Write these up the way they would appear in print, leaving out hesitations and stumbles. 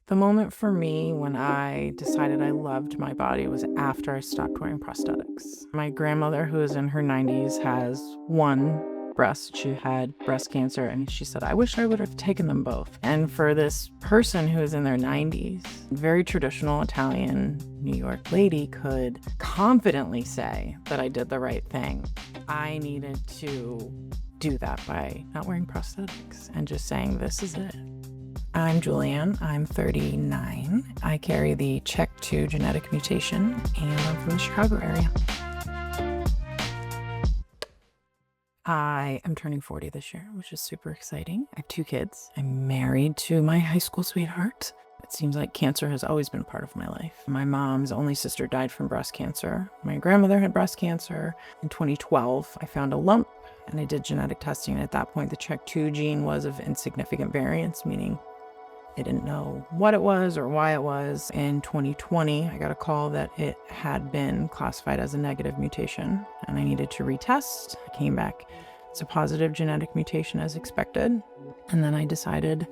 The moment for me when I decided I loved my body was after I stopped wearing prosthetics. My grandmother, who is in her 90s, has one breast. She had breast cancer, and she said, I wish I would have taken them both. And for this person who is in their 90s, very traditional Italian New York lady could confidently say that I did the right thing. I needed to do that by not wearing prosthetics and just saying, this is it. I'm Julianne. I'm 39. I carry the CHEK2 genetic mutation, and I'm from the Chicago area. I am turning 40 this year, which is super exciting. I have 2 kids. I'm married to my high school sweetheart. It seems like cancer has always been part of my life. My mom's only sister died from breast cancer. My grandmother had breast cancer. In 2012, I found a lump, and I did genetic testing. And at that point, the CHEK2 gene was of insignificant variance, meaning I didn't know what it was or why it was. In 2020, I got a call that it had been classified as a negative mutation and I needed to retest. I came back. It's a positive genetic mutation as expected. And then I decided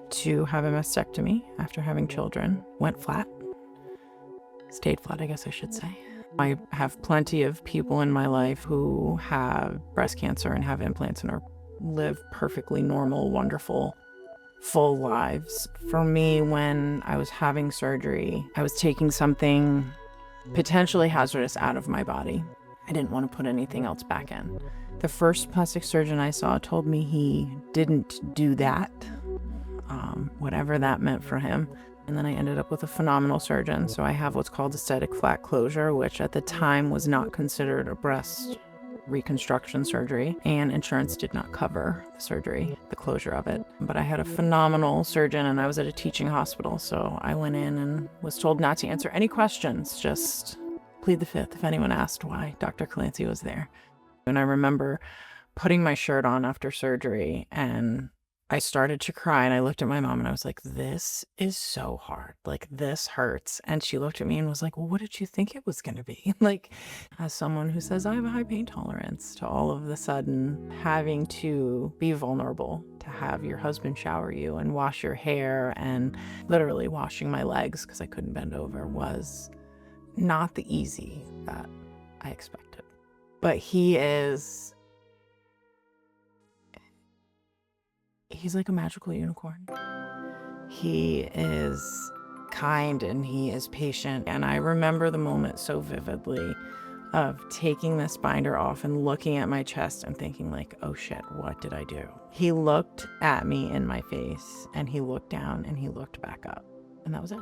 to have a mastectomy after having children. Went flat. Stayed flat, I guess I should say. I have plenty of people in my life who have breast cancer and have implants and live perfectly normal, wonderful, full lives. For me, when I was having surgery, I was taking something potentially hazardous out of my body. I didn't want to put anything else back in. The first plastic surgeon I saw told me he didn't do that, whatever that meant for him. And then I ended up with a phenomenal surgeon. So I have what's called aesthetic flat closure, which at the time was not considered a breast reconstruction surgery, and insurance did not cover the surgery, the closure of it. But I had a phenomenal surgeon and I was at a teaching hospital. So I went in and was told not to answer any questions, just plead the fifth if anyone asked why Dr. Clancy was there. And I remember putting my shirt on after surgery and I started to cry, and I looked at my mom and I was like, this is so hard. Like, this hurts. And she looked at me and was like, well, what did you think it was going to be? Like, as someone who says I have a high pain tolerance, to all of a sudden having to be vulnerable, to have your husband shower you and wash your hair, and literally washing my legs because I couldn't bend over, was not the easy that I expected. But he's like a magical unicorn. He is kind and he is patient. And I remember the moment so vividly of taking this binder off and looking at my chest and thinking like, oh shit, what did I do? He looked at me in my face and he looked down and he looked back up, and that was it.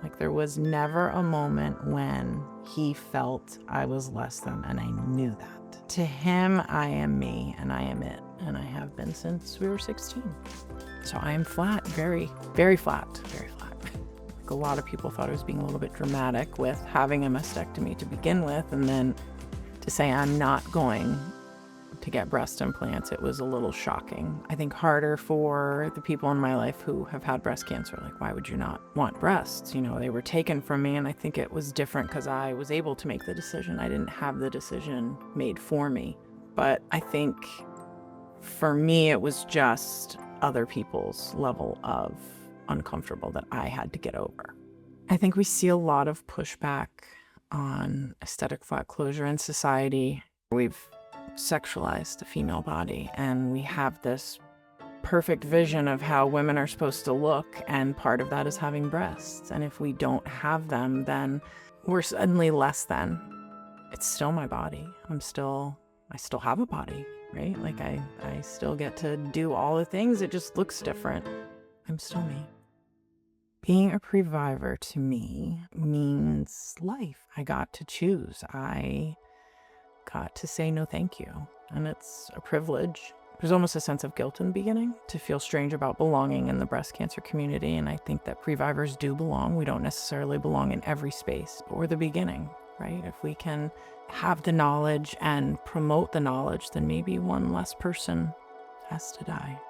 Like, there was never a moment when he felt I was less than, and I knew that. To him, I am me and I am it. And I have been since we were 16. So I am flat, very, very flat, very flat. Like, a lot of people thought I was being a little bit dramatic with having a mastectomy to begin with, and then to say I'm not going to get breast implants, it was a little shocking. I think harder for the people in my life who have had breast cancer. Like, why would you not want breasts? You know, they were taken from me, and I think it was different because I was able to make the decision. I didn't have the decision made for me. But I think for me, it was just other people's level of uncomfortable that I had to get over. I think we see a lot of pushback on aesthetic flat closure in society. We've sexualized the female body, and we have this perfect vision of how women are supposed to look, and part of that is having breasts. And if we don't have them, then we're suddenly less than. It's still my body. I still have a body, right? Like, I still get to do all the things. It just looks different. I'm still me. Being a Previvor to me means life. I got to choose. I got to say no thank you. And it's a privilege. There's almost a sense of guilt in the beginning to feel strange about belonging in the breast cancer community. And I think that Previvors do belong. We don't necessarily belong in every space, but we're the beginning, right? If we can have the knowledge and promote the knowledge, then maybe one less person has to die.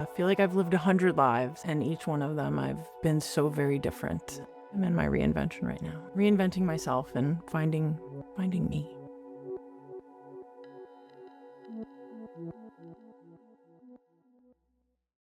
I feel like I've lived 100 lives, and each one of them I've been so very different. I'm in my reinvention right now, reinventing myself and finding me.